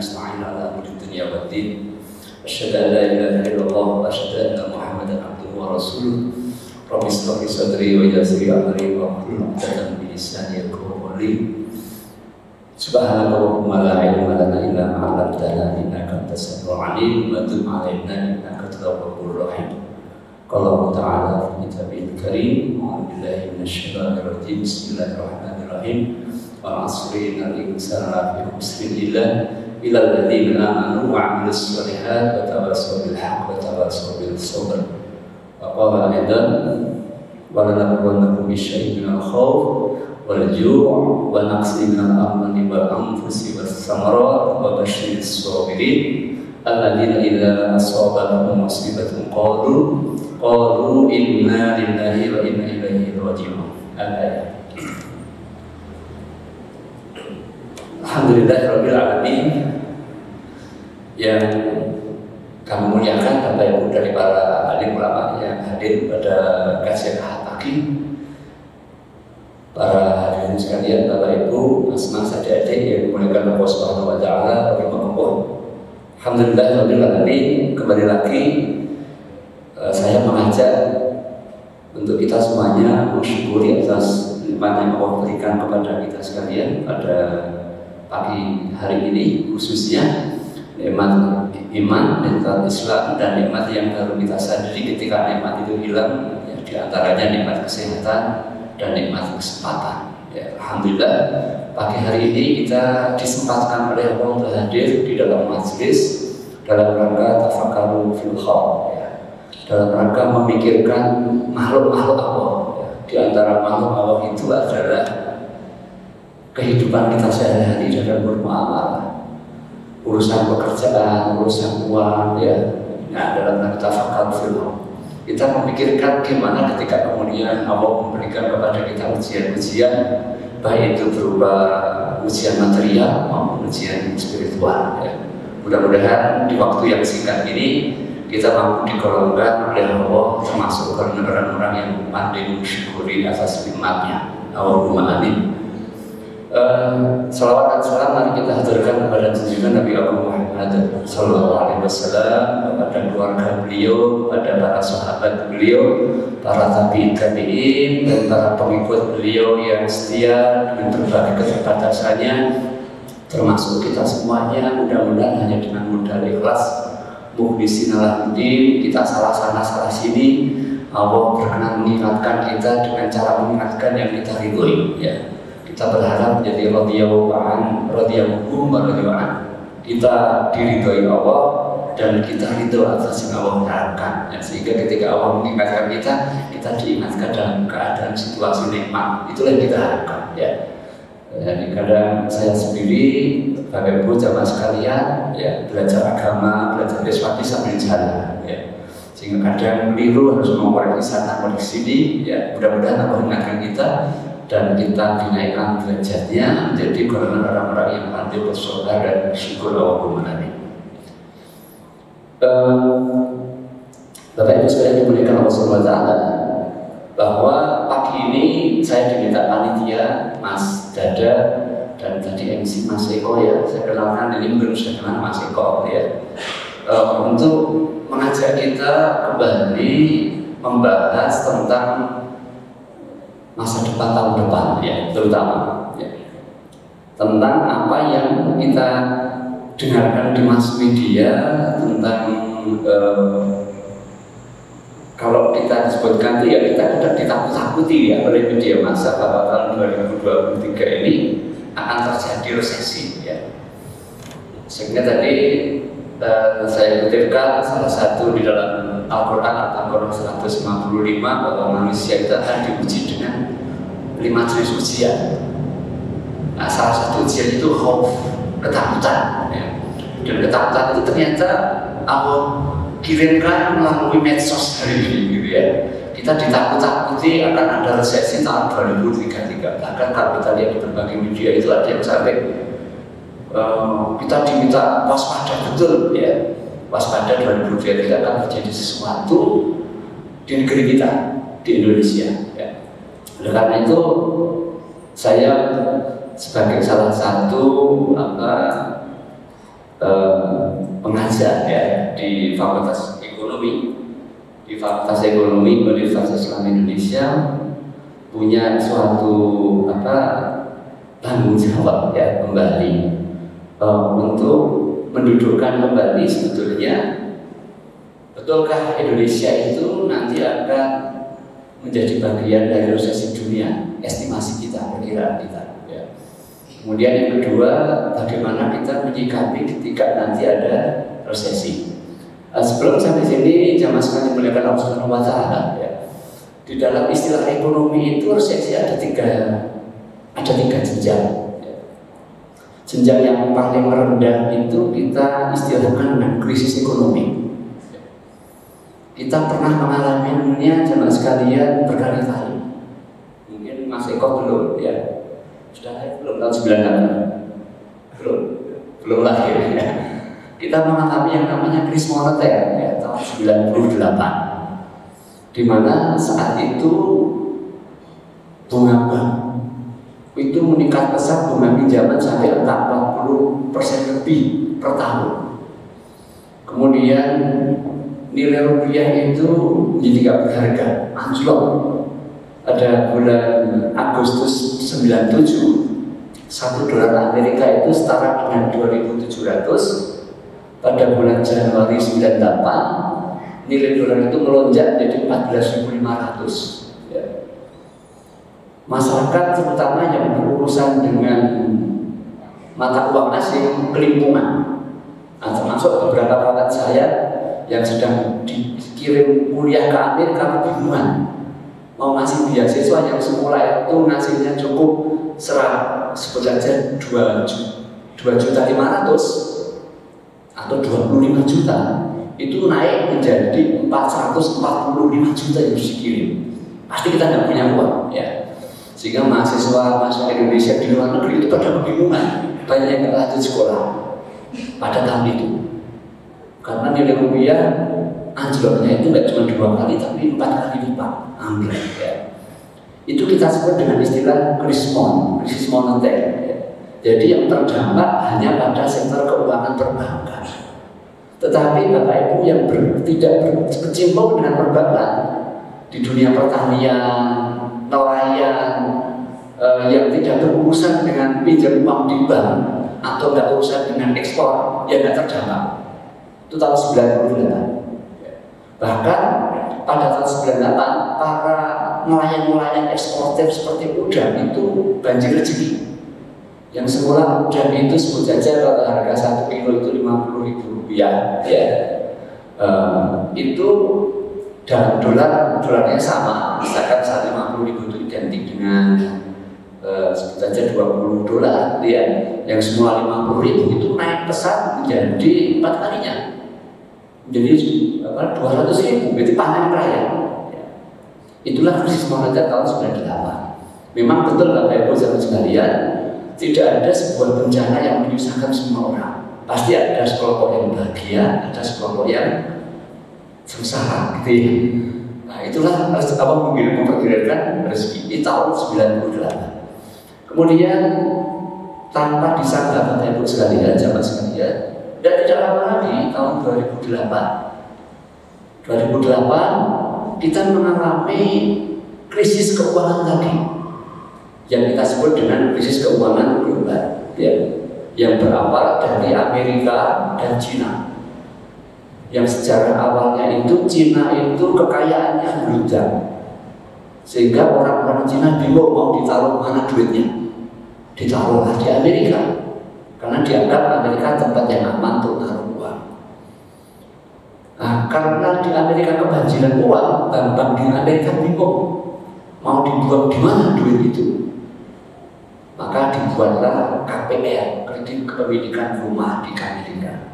nasta'in ala amri dunya wad din. Asyhadu an la ilaha illallah wa asyhadu anna Muhammadan abduhu wa rasuluh. Rabbi shrah li sadri wa yassir li amri wahlul 'uqdatam min lisani yafqahu qawli. Subhanallahumma la ilma lana illa ma 'allamtana innaka antas samiul 'alim wa tub 'alaina innaka tawwabur rahim. Qala Allah ta'ala fi kitabihil karim, a'udzu billahi minasyaitonir rajim. Bismillahirrahmanirrahim. Wal 'asri innal insana lafi khusrin illa alladziina aamanu wa 'amilus shalihaati wa tawassaw bil haqqi wa tawassaw bis sabr. Wa qala aidan wa lanabluwannakum bisyai'in minal khawf wal ju' wa naqsin minal amwali wal anfusi was samarat wa basyyiris sabirin alladziina idza asabatuhum musibatun qalu inna lillahi wa inna ilaihi raji'un. Al-ayat. Alhamdulillahirabbil alamin. Yang kami muliakan Bapak Ibu dari para alim ulama yang hadir pada kajian Ahad pagi, para hadirin sekalian, Bapak Ibu, mas-mas, adik-adik yang dimuliakan Allah Subhanahu wa taala, alhamdulillahirabbil alamin. Kembali lagi saya mengajak untuk kita semuanya mensyukuri atas nikmat yang Allah berikan kepada kita sekalian pada pagi hari ini, khususnya nikmat iman, nikmat Islam, dan nikmat yang baru kita sadari ketika nikmat itu hilang, ya, diantaranya nikmat kesehatan dan nikmat kesempatan. Ya, alhamdulillah pagi hari ini kita disempatkan oleh Allah untuk hadir di dalam majelis dalam rangka tafakkaru fil khalq, ya, dalam rangka memikirkan makhluk-makhluk Allah. Ya. Di antara makhluk Allah itu adalah kehidupan kita sehari-hari dalam bermuamalah, urusan pekerjaan, urusan uang, ya. Nah, dalam rangka tafakkaru fil khalq, kita memikirkan gimana ketika kemudian Allah memberikan kepada kita ujian-ujian, baik itu berupa ujian material maupun ujian spiritual. Ya. Mudah-mudahan di waktu yang singkat ini kita mampu digolongkan oleh Allah termasuk orang-orang yang pandai mensyukuri atas nikmatnya. Allahumma amin. Salawat dan salam mari kita haturkan kepada junjungan Nabi Agung Muhammad sallallahu alaihi wasallam, kepada keluarga beliau, kepada para sahabat beliau, para tabi'in dan para pengikut beliau yang setia dengan berbagai keterbatasannya, termasuk kita semuanya. Mudah-mudahan hanya dengan modal ikhlas, mukhlisina lahuddin, kita salah sana salah sini, Allah berkenan mengingatkan kita dengan cara mengingatkan yang kita ridhoi. Ya. Kita berharap menjadi radhiyallahu an, radhiyallahu an. Kita diridhoi Allah dan kita ridho atas yang Allah harapkan. Ya, sehingga ketika Allah mengingatkan kita diingatkan dalam keadaan situasi nikmat. Itulah yang kita harapkan. Ya. Jadi kadang saya sendiri, Bapak Ibu jamaah sekalian, ya, belajar agama, belajar sesuatu sambil jalan, ya. Sehingga kadang keliru, harus mengoreksi sana, koreksi sini, ya. Mudah-mudahan Allah mengingatkan kita dan kita dinaikkan derajatnya menjadi golongan orang-orang yang pandai bersyukur dan syukur Allahumma amin. Bapak Ibu sekalian dimuliakan Allah Subhanahu wa taala, bahwa pagi ini saya diminta panitia Mas Dada dan tadi MC Mas Eko, ya, saya kenalkan, ini mungkin sudah kenal Mas Eko, ya, untuk mengajak kita kembali membahas tentang masa depan tahun depan, ya, terutama, ya, tentang apa yang kita dengarkan di mass media tentang kalau kita disebutkan itu, ya, kita sudah ditakut-takuti, ya, oleh media massa bahwa tahun 2023 ini akan terjadi resesi, ya. Sehingga tadi saya kutipkan salah satu di dalam Al-Quran, Al-Quran 155, bahwa manusia itu akan diuji dengan 5 jenis ujian. Nah, salah satu ujian itu khauf, ketakutan, ya. Dan ketakutan itu ternyata Allah kirimkan melalui medsos hari ini, gitu, ya. Kita ditakut-takuti akan ada resesi tahun 2033. Bahkan kalau kita lihat di berbagai media itu ada yang sampai kita diminta waspada betul, ya, waspada 2023 akan terjadi sesuatu di negeri kita, di Indonesia, ya. Oleh karena itu saya sebagai salah satu di Fakultas Ekonomi. Di Fakultas Ekonomi Universitas Islam Indonesia punya suatu tanggung jawab ya kembali untuk mendudukkan kembali sebetulnya betulkah Indonesia itu nanti akan menjadi bagian dari resesi dunia, estimasi kita, perkiraan kita. Ya. Kemudian yang kedua, bagaimana kita menyikapi ketika nanti ada resesi. Sebelum sampai sini, jamaah sekalian muliakan Allah Subhanahu wa Ta'ala. Ya. Di dalam istilah ekonomi itu resesi ada tiga jenjang. Ya. Jenjang yang paling rendah itu kita istilahkan dengan krisis ekonomi. Kita pernah mengalaminya jemaah sekalian berkali-kali. Mungkin Mas Eko belum ya. Sudah lahir belum tahun 98? Belum lahir ya. Kita mengalami yang namanya krisis moneter ya, tahun 98. Di mana saat itu bunga bank itu meningkat pesat, bunga pinjaman sampai 40% lebih per tahun. Kemudian nilai rupiah itu menjadi tidak berharga, anjlok. Ada bulan Agustus 97, $1 Amerika itu setara dengan 2.700. Pada bulan Januari 98, nilai dolar itu melonjak menjadi 14.500. Ya. Masyarakat terutama yang berurusan dengan mata uang asing kelimpungan. Termasuk beberapa kawan saya yang sedang dikirim kuliah ke Amerika kebingungan mau ngasih beasiswa yang semula itu ngasihnya cukup sebut saja 2.500.000 atau 25 juta itu naik menjadi 445 juta yang harus dikirim. Pasti kita nggak punya uang ya, sehingga mahasiswa Indonesia di luar negeri itu pada kebingungan, banyak yang nggak lanjut sekolah pada tahun itu. Karena nilai rupiah anjloknya itu nggak cuma 2 kali tapi 4 kali lipat ambil ya. Itu kita sebut dengan istilah krisis moneter ya. Jadi yang terdampak hanya pada sektor keuangan perbankan. Tetapi Bapak Ibu yang tidak berkecimpung dengan perbankan di dunia pertanian, nelayan, yang tidak berurusan dengan pinjam uang di bank atau nggak urusan dengan ekspor, ya nggak terdampak. Itu tahun 98. Bahkan pada tahun 98 para nelayan-nelayan eksportir seperti udang itu banjir rezeki. Yang semula udang itu sebut saja kalau harga 1 kilo itu Rp50.000 ya. Itu dalam dolarnya sama, misalkan 150.000 itu identik dengan sebut saja $20 ya. Yang semula 50.000 itu naik pesat menjadi 4 kalinya. Jadi 200.000, berarti panen raya. Itulah krisis moneter tahun 98. Memang betul Bapak Ibu sekalian, tidak ada sebuah bencana yang menyusahkan semua orang. Pasti ada sekelompok yang bahagia, ada sekelompok yang sengsara gitu ya. Nah itulah mungkin memperkirakan rezeki di tahun 98. Kemudian tanpa disangka Bapak Ibu sekalian, jamaah sekalian, dan tidak lama lagi tahun 2008 kita mengalami krisis keuangan lagi yang kita sebut dengan krisis keuangan global ya, yang berawal dari Amerika dan Cina. Yang sejarah awalnya itu Cina itu kekayaannya melonjak sehingga orang-orang Cina bingung mau ditaruh mana duitnya. Ditaruhlah di Amerika karena dianggap Amerika tempat yang aman untuk taruh uang. Nah, karena di Amerika kebanjiran uang, bank-bank di Amerika bingung mau dibuang di mana duit itu. Maka dibuatlah KPR, kredit kepemilikan rumah di Amerika.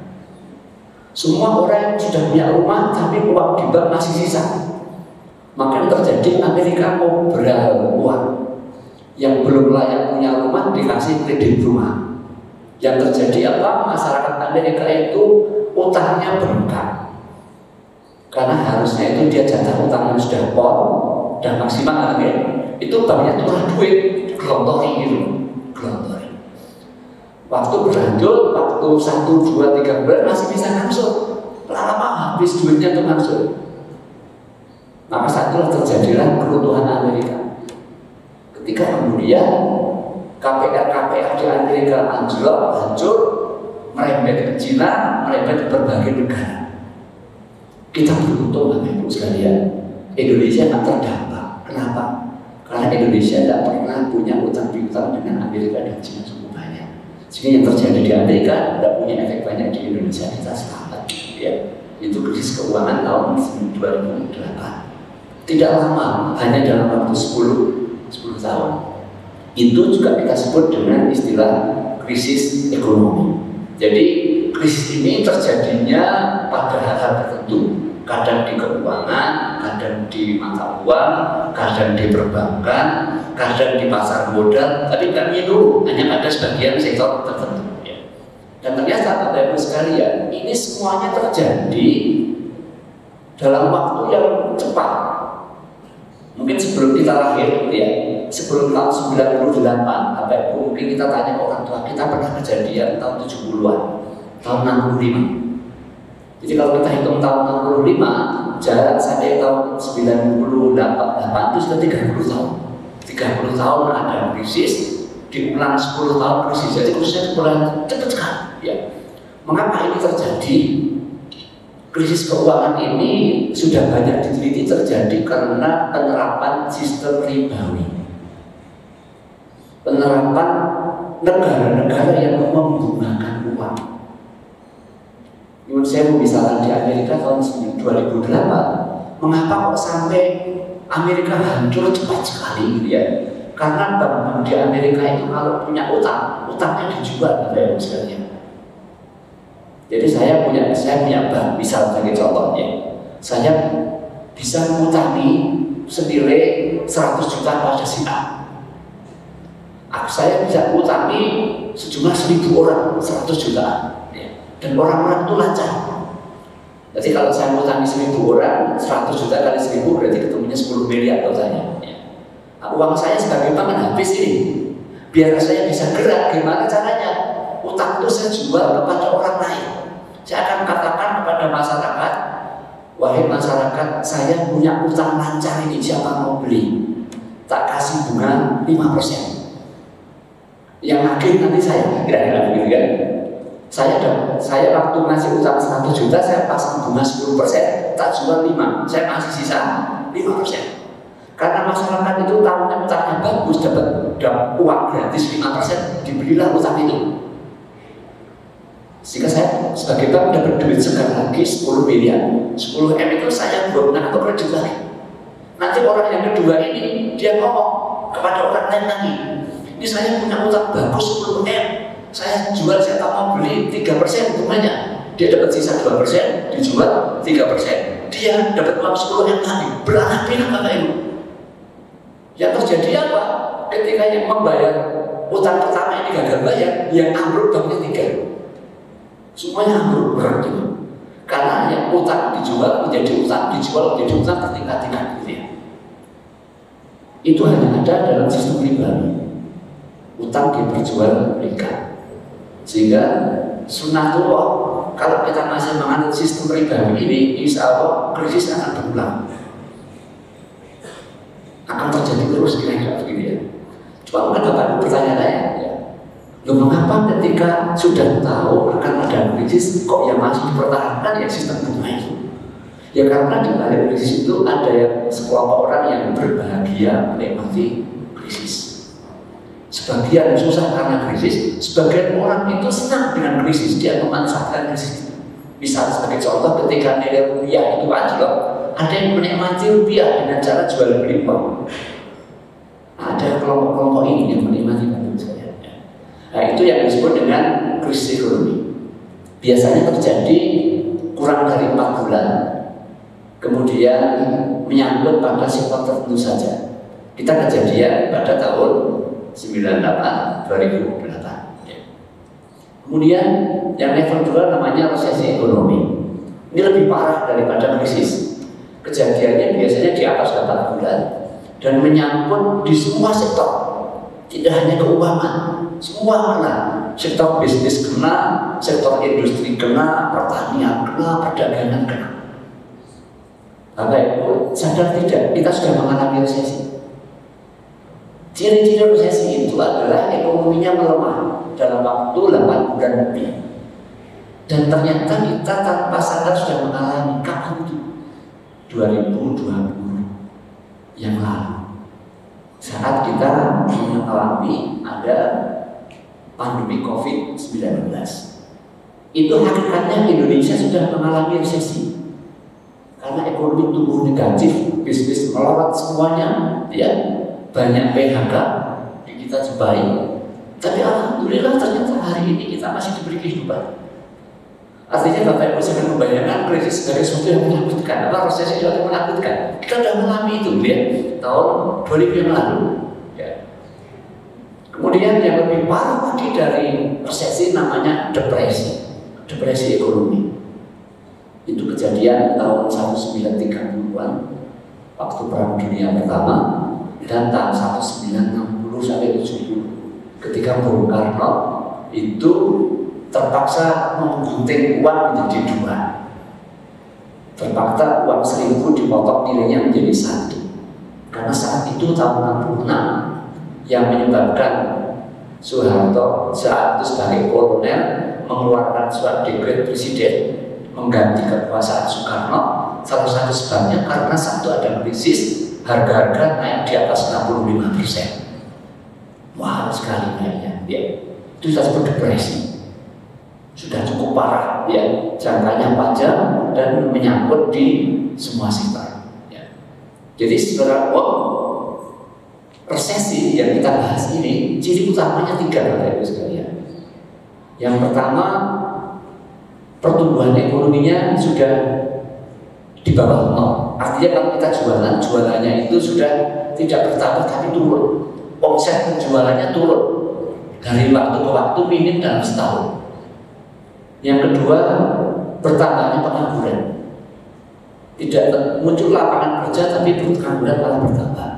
Semua orang yang sudah punya rumah tapi uang di bank masih sisa. Maka yang terjadi Amerika mau beral uang yang belum layak punya rumah dikasih kredit rumah. Yang terjadi apa? Masyarakat Amerika itu utangnya berubah. Karena harusnya itu dia jatah utangnya sudah pol dan maksimal ya. Itu banknya turun duit, gelontori gitu, gelontori. Waktu berlanjut, waktu 1, 2, 3 bulan masih bisa ngangsur. lama habis duitnya itu masuk. Maka saat itulah terjadilah keruntuhan Amerika. Ketika kemudian KPR di Amerika hancur, merembet ke Cina, merembet ke berbagai negara. Kita beruntung Bapak Ibu sekalian, Indonesia tak terdampak. Kenapa? Karena Indonesia tidak pernah punya utang piutang dengan Amerika dan Cina cukup banyak. Sehingga yang terjadi di Amerika tidak punya efek banyak di Indonesia, kita selamat. Ya. Itu krisis keuangan tahun 2008. Tidak lama, hanya dalam waktu 10 tahun. Itu juga kita sebut dengan istilah krisis ekonomi. Jadi krisis ini terjadinya pada hal-hal tertentu. Kadang di keuangan, kadang di mata uang, kadang di perbankan, kadang di pasar modal, tapi nggak menyeluruh, hanya ada sebagian sektor tertentu. Ya. Dan ternyata Bapak Ibu sekalian, ini semuanya terjadi dalam waktu yang cepat. Mungkin sebelum kita lahir, ya, sebelum tahun 98, Bapak Ibu, mungkin kita tanya ke orang tua kita pernah kejadian tahun 70-an, tahun 65. Jadi kalau kita hitung tahun 65, jarak sampai tahun 98 itu sudah 30 tahun. 30 tahun ada krisis, diulang 10 tahun krisis. Jadi krisisnya diulang cepat sekali. Ya. Mengapa ini terjadi? Krisis keuangan ini sudah banyak diteliti terjadi karena penerapan sistem ribawi. Penerapan negara-negara yang membungkakan uang. Saya misalnya di Amerika tahun 2008, mengapa kok sampai Amerika hancur cepat sekali gitu ya? Karena bank-bank di Amerika itu kalau punya utangnya dijual, Bapak Ibu sekalian. Jadi saya punya bank, misal sebagai contohnya, saya bisa mengutangi senilai 100 juta pada si A. Saya bisa mengutangi sejumlah 1.000 orang 100 juta. Dan orang-orang itu lancar. Jadi kalau saya mengutangi 1.000 orang, 100 juta kali 1.000 berarti ketemunya 10 miliar totalnya. Nah, uang saya sebagai bank kan habis ini. Biar saya bisa gerak, gimana caranya? Utang itu saya jual kepada orang lain. Saya akan katakan kepada masyarakat, wahai masyarakat, saya punya utang lancar ini, siapa mau beli? Tak kasih bunga 5%. Yang nagih nanti saya, kira-kira begitu kan? Saya waktu ngasih utang 100 juta, saya pasang bunga 10%, tak jual 5, saya masih sisa 5%. Karena masyarakat itu tahunya utangnya bagus, dapat uang gratis 5%, dibelilah utang itu. Sehingga saya sebagai bank dapat duit segar lagi 10 miliar. 10 M itu saya gunakan untuk kredit lagi. Nanti orang yang kedua ini, dia ngomong kepada orang lain lagi, ini saya punya utang bagus 10 M, saya jual, saya tak mau beli 3% bunganya. Dia dapat sisa 2%, dijual 3%. Dia dapat uang 10 M lagi, beranak pinak Bapak Ibu. Yang terjadi apa? Ketika yang membayar utang pertama ini gagal bayar, yang ambruk banknya 3. Semuanya ambruk berarti. Karena yang utang dijual menjadi utang, dijual menjadi utang tertingkat-tingkat gitu ya. Itu hanya ada dalam sistem ribawi. Utang diperjual belikan. Sehingga sunnatullah, kalau kita masih menganut sistem ribawi ini, insya Allah krisis akan berulang, akan terjadi terus kira-kira begitu ya. Cuma mungkin Bapak bertanya-tanya, ya, mengapa ketika sudah tahu akan ada krisis kok yang masih dipertahankan ya sistem bunga itu? Ya karena di balik krisis itu ada yang sekelompok orang yang berbahagia menikmati krisis. Sebagian susah karena krisis, sebagian orang itu senang dengan krisis, dia memanfaatkan krisis. Misal sebagai contoh ketika nilai rupiah itu anjlok, ada yang menikmati rupiah dengan cara jual beli uang. Ada kelompok-kelompok ini yang menikmati itu. Nah itu yang disebut dengan krisis ekonomi. Biasanya terjadi kurang dari 4 bulan, kemudian menyangkut pada sektor tertentu saja. Kita kejadian pada tahun 2008. Ya. Kemudian yang level 2 namanya resesi ekonomi. Ini lebih parah daripada krisis. Kejadiannya biasanya di atas 8 bulan dan menyangkut di semua sektor. Tidak hanya keuangan, semua kena. Sektor bisnis kena, sektor industri kena, pertanian kena, perdagangan kena. Bapak Ibu, sadar tidak, kita sudah mengalami resesi. Ciri-ciri resesi itu adalah ekonominya melemah dalam waktu 8 bulan lebih. Dan ternyata kita tanpa sadar sudah mengalami kapan itu? 2020 yang lalu. Saat kita mengalami ada pandemi COVID-19. Itu hakikatnya Indonesia sudah mengalami resesi. Karena ekonomi tumbuh negatif, bisnis melorot semuanya, ya, banyak PHK yang kita jumpai. Tapi alhamdulillah ternyata hari ini kita masih diberi kehidupan. Artinya Bapak Ibu jangan membayangkan krisis sebagai sesuatu yang menakutkan, apa resesi yang menakutkan. Kita sudah mengalami itu, ya, tahun 2000 yang lalu. Ya. Kemudian yang lebih parah lagi dari resesi namanya depresi ekonomi. Itu kejadian tahun 1930-an, waktu Perang Dunia Pertama, dan tahun 1960 sampai 70, ketika Bung Karno itu terpaksa menggunting uang menjadi 2. Terpaksa uang 1000 dipotong nilainya menjadi 1. Karena saat itu tahun 66 yang menyebabkan Soeharto saat itu sebagai kolonel mengeluarkan surat dekret presiden mengganti kekuasaan Soekarno. Salah satu sebabnya karena satu ada krisis, harga-harga naik di atas 65%. Wah, sekali naiknya, ya. Itu sudah disebut depresi. Sudah cukup parah, ya, jangkanya panjang dan menyangkut di semua sektor. Ya. Jadi sebenarnya resesi yang kita bahas ini ciri utamanya 3, Bapak Ibu sekalian. Yang pertama, pertumbuhan ekonominya sudah di bawah 0. Artinya kalau kita jualannya itu sudah tidak bertambah tapi turun. Omset penjualannya turun dari waktu ke waktu minim dalam setahun. Yang kedua, bertambahnya pengangguran. Tidak muncul lapangan kerja tapi pengangguran malah bertambah.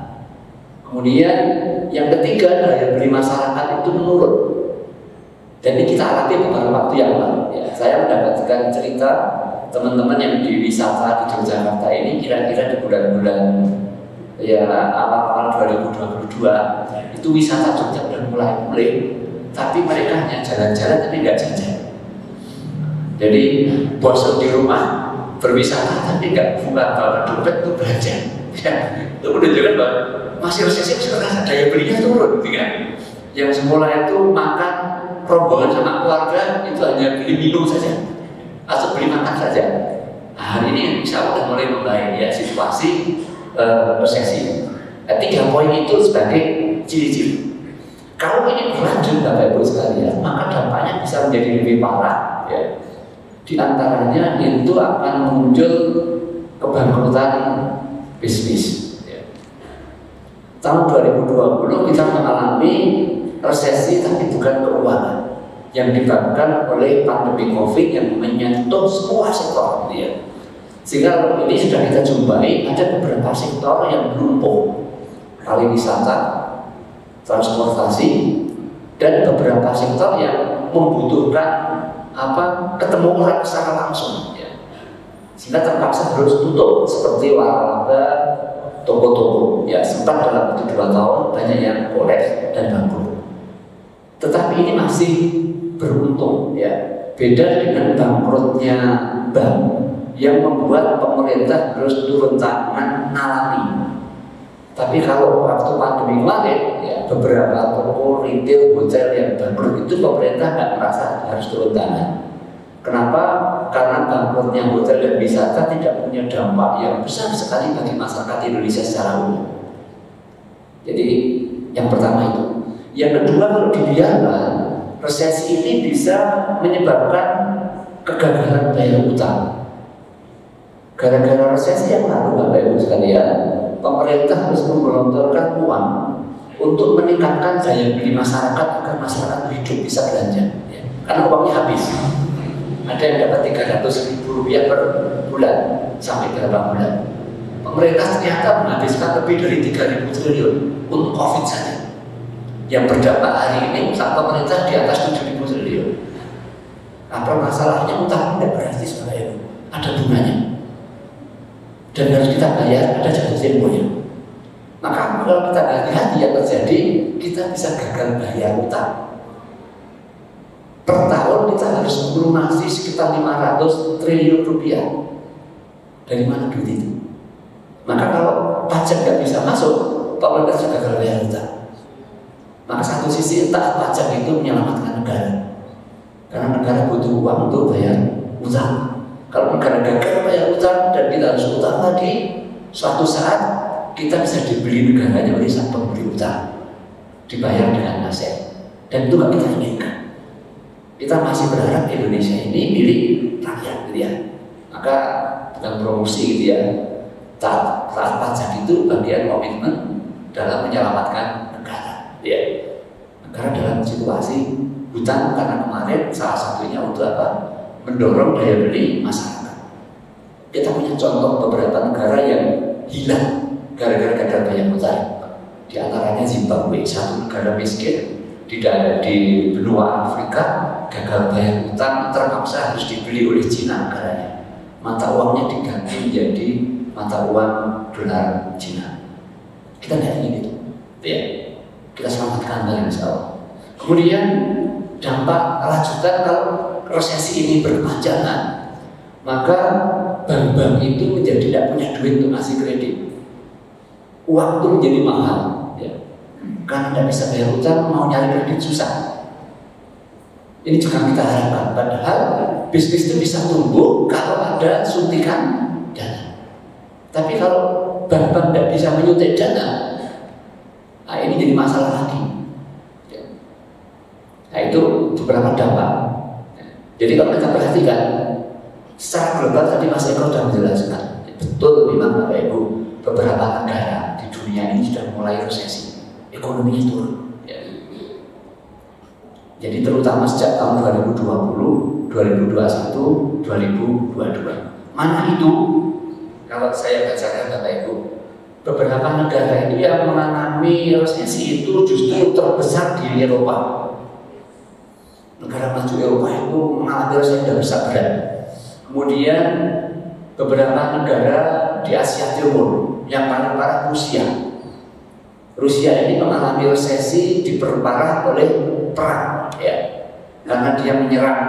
Kemudian yang ketiga, daya beli masyarakat itu menurun. Dan ini kita alami beberapa waktu yang lalu. Ya, saya mendapatkan cerita teman-teman yang di wisata di Yogyakarta ini kira-kira di bulan-bulan ya awal-awal 2022 itu wisata Jogja sudah mulai pulih, tapi mereka hanya jalan-jalan tapi nggak jajan. Jadi bosan di rumah berwisata tapi nggak buka bawa dompet untuk belanja. Ya, itu menunjukkan bahwa masih resesi karena daya belinya turun, kan? Yang semula itu makan rombongan sama keluarga itu hanya beli minum saja atau beli makan saja. Nah, hari ini insya Allah sudah mulai membaik ya situasi resesi. 3 poin itu sebagai ciri-ciri. Kalau ini berlanjut Bapak Ibu sekalian, maka dampaknya bisa menjadi lebih parah. Ya. Di antaranya itu akan muncul kebangkrutan bisnis. Ya. Tahun 2020 kita mengalami resesi tapi bukan keuangan yang disebabkan oleh pandemi COVID yang menyentuh semua sektor, ya. Sehingga ini sudah kita jumpai ada beberapa sektor yang lumpuh, pariwisata, transportasi, dan beberapa sektor yang membutuhkan ketemu orang secara langsung, ya. Sehingga terpaksa harus tutup seperti waralaba, toko-toko, ya. Sempat dalam waktu 2 tahun banyak yang kolaps dan bangkrut. Tetapi ini masih beruntung, ya. Beda dengan bangkrutnya bank yang membuat pemerintah harus turun tangan alami. Tapi kalau waktu pandemi kemarin, ya, beberapa toko retail, hotel yang bangkrut itu pemerintah nggak merasa harus turun tangan. Kenapa? Karena bangkrutnya hotel dan wisata tidak punya dampak yang besar sekali bagi masyarakat Indonesia secara umum. Jadi yang pertama itu. Yang kedua, kalau dibiarkan, resesi ini bisa menyebabkan kegagalan bayar utang. Gara-gara resesi yang lalu, Bapak Ibu sekalian, pemerintah harus menggelontorkan uang untuk meningkatkan daya beli masyarakat agar masyarakat hidup bisa belanja, ya. Karena uangnya habis. Ada yang dapat Rp300.000 per bulan sampai berapa bulan. Pemerintah ternyata menghabiskan lebih dari 3.000 triliun untuk COVID saja. yang berdampak hari ini utang pemerintah di atas 7.000 triliun. Apa masalahnya? Utang tidak gratis, Bapak Ibu, ada bunganya dan harus kita bayar, ada jatuh temponya. Maka kalau kita hati-hati yang terjadi, kita bisa gagal bayar utang. Per tahun kita harus melunasi sekitar 500 triliun rupiah. Dari mana duit itu? Maka kalau pajak nggak bisa masuk, pemerintah juga gagal bayar utang. Maka satu sisi taat pajak itu menyelamatkan negara, karena negara butuh uang untuk bayar utang. Kalau negara gagal bayar utang dan kita harus utang lagi, suatu saat kita bisa dibeli negaranya oleh sang pemberi utang, dibayar dengan aset, dan itu nggak kita inginkan. Kita masih berharap Indonesia ini milik rakyat, gitu ya. Maka bukan promosi gitu ya, taat pajak itu bagian komitmen dalam menyelamatkan negara, ya. Negara dalam situasi hutang karena kemarin salah satunya untuk apa? Mendorong daya beli masyarakat. Kita punya contoh beberapa negara yang hilang gara-gara gagal bayar utang. Di antaranya Zimbabwe, satu negara miskin di benua Afrika, gagal bayar utang, terpaksa harus dibeli oleh Cina negaranya. Mata uangnya diganti menjadi mata uang dolar Cina. Kita tidak ingin itu, ya. Kita selamatkan dari masalah. Kemudian dampak lanjutan kalau resesi ini berkepanjangan, maka bank-bank itu menjadi tidak punya duit untuk ngasih kredit. Uang itu menjadi mahal, ya. Karena tidak bisa bayar utang, mau nyari kredit susah. Ini juga kita harapkan. Padahal bisnis itu bisa tumbuh kalau ada suntikan dana. Tapi kalau bank-bank tidak bisa menyuntik dana, nah ini jadi masalah lagi. Nah itu beberapa dampak. Jadi kalau kita perhatikan secara global, tadi Mas Eko sudah menjelaskan, betul memang Bapak Ibu, beberapa negara di dunia ini sudah mulai resesi, ekonominya turun. Jadi terutama sejak tahun 2020, 2021, 2022. Mana itu? Kalau saya bacakan Bapak Ibu, beberapa negara itu yang mengalami resesi itu justru terbesar di Eropa. Negara maju Eropa itu mengalami resesi yang besar berat. Kemudian beberapa negara di Asia Timur, yang paling parah Rusia. Rusia ini mengalami resesi diperparah oleh perang, ya, karena dia menyerang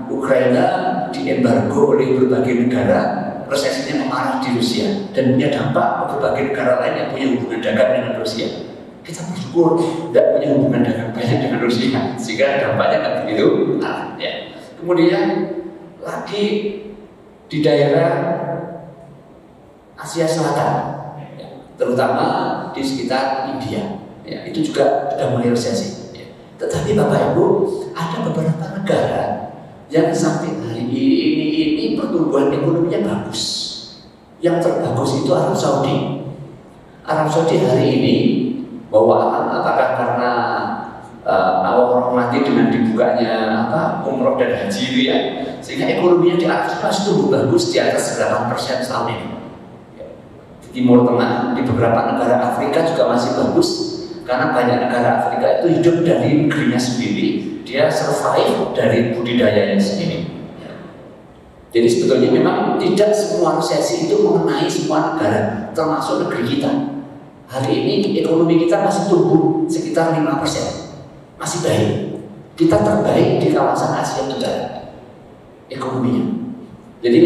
Ukraina, diembargo oleh berbagai negara, resesinya memarah di Rusia dan punya dampak ke berbagai negara lain yang punya hubungan dagang dengan Rusia. Kita bersyukur tidak punya hubungan dagang banyak dengan Rusia, sehingga dampaknya nggak begitu. Ya. Kemudian lagi di daerah Asia Selatan, ya, terutama di sekitar India, ya, itu juga sudah mulai resesi. Tetapi Bapak Ibu, ada beberapa negara yang sampai hari ini pertumbuhan ekonominya bagus. Yang terbagus itu Arab Saudi. Arab Saudi hari ini bahwa apakah karena Allah rahmati dengan dibukanya umroh dan haji itu ya, sehingga ekonominya di Arab Saudi tumbuh bagus di atas 8% tahun ini. Di Timur Tengah, di beberapa negara Afrika juga masih bagus. Karena banyak negara Afrika itu hidup dari negerinya sendiri, dia survive dari budidayanya sendiri. Jadi sebetulnya memang tidak semua resesi itu mengenai semua negara, termasuk negeri kita. Hari ini ekonomi kita masih tumbuh sekitar 5%, masih baik. Kita terbaik di kawasan Asia Tenggara ekonominya. Jadi